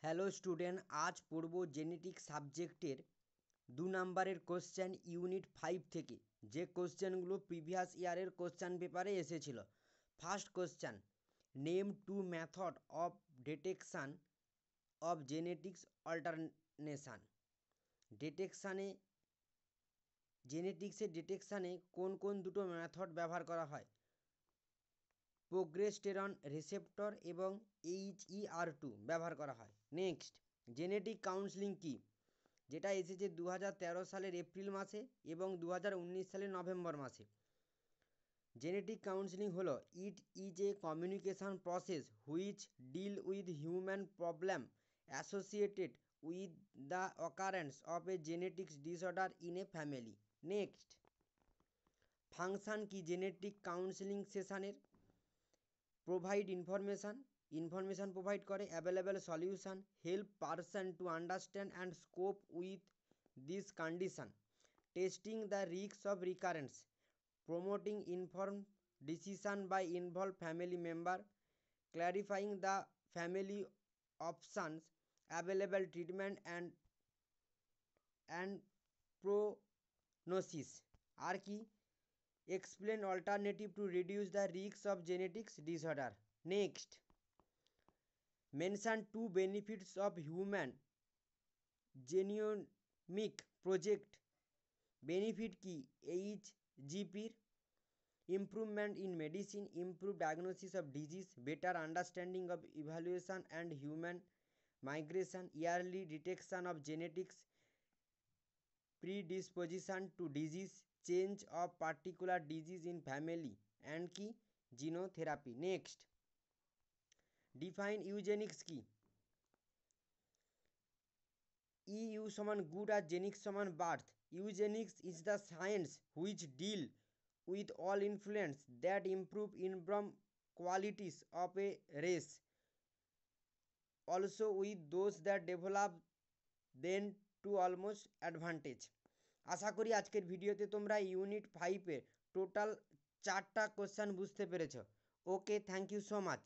Hello student, আজ পড়ব genetic সাবজেক্টের 2 নম্বরের কোশ্চেন ইউনিট 5 থেকে, যে কোশ্চেনগুলো প্রিভিয়াস ইয়ারের কোশ্চেন পেপারে এসেছিল। First question, name 2 method of detection of genetics alternation. জেনেটিক্সের ডিটেকশানে কোন কোন দুটো মেথড ব্যবহার করা হয়? প্রোগেস্টেরন রিসেপ্টর এবং HER2 ব্যবহার করা হয়। নেক্সট, জেনেটিক কাউন্সেলিং কি? যেটা এসেছে 2013 সালের এপ্রিল মাসে এবং 2019 সালের নভেম্বর মাসে। জেনেটিক কাউন্সেলিং হলো it is a communication process which deal with human problem associated with the occurrence of a genetics disorder in a family. Next, function কি জেনেটিক কাউন্সেলিং সেশনের? প্রোভাইড ইনফরমেশান প্রোভাইড করে, available solution, help person to understand and scope with this condition, testing the risk of recurrence, promoting inform decision by involve family member, clarifying the family options, available treatment and prognosis. আর কি? explain alternative to reduce the risks of genetics disorder. Next, mention 2 benefits of human genomic project. benefit কি HGP? improvement in medicine, improved diagnosis of disease, better understanding of evaluation and human migration, yearly detection of genetics predisposition to disease, change of particular disease in family, and কি genotherapy. Next, define eugenics কি? Eu সমান good আর genics সমান birth. Eugenics is the science which deal with all influence that improve inborn qualities of a race, also with those that develop then to almost advantage. আশা করি আজকের ভিডিওতে তোমরা unit 5-এর টোটাল 4টা কোশ্চেন বুঝতে পেরেছ। Okay, thank you so much.